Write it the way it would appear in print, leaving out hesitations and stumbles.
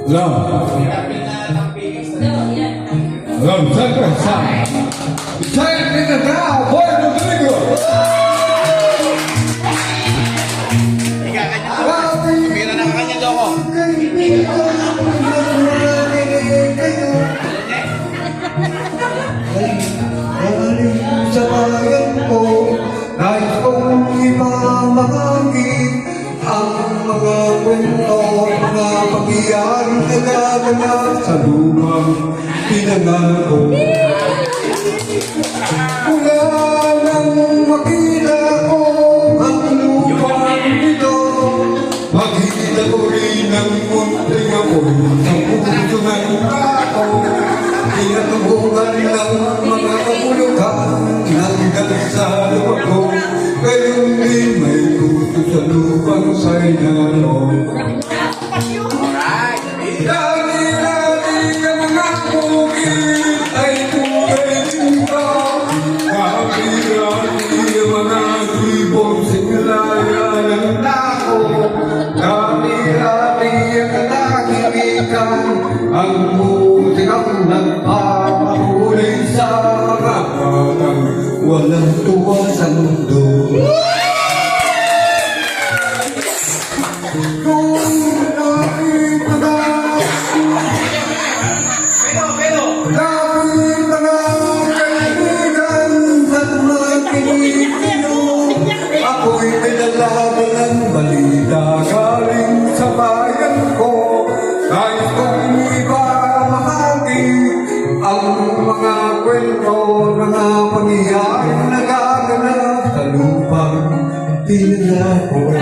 Lam. Lam, saka sa. Saya kita tahu, boy, Rodrigo. Pira na kanya daw ko. Galing sa bayan ko, nais kong ipamahagi ang mga kwento, mga pangyayari na naganap sa lumang pinangal ko. Mula nang makita ko ang lupang ito, makita ko rin ang munting apoy ng puso ng tao. Tinatubungan ng mga kapulutan hanggang sa lupa ko, gayon din may puso sa lupang sainalo. Dati-dati ang mga bukid ay tunay dito, dati-dati ang mga tribong sinilaya ng tao, dati-dati ang nakikita ang mutikang nagpapahuli sa mga batang walang tuwa sa mundo. Ako'y pinalaban ng balita galing sa bayan ko. Nais kong ipamahagi ang mga kwento, mga pangyayari na nagaganap sa lupang pinanako.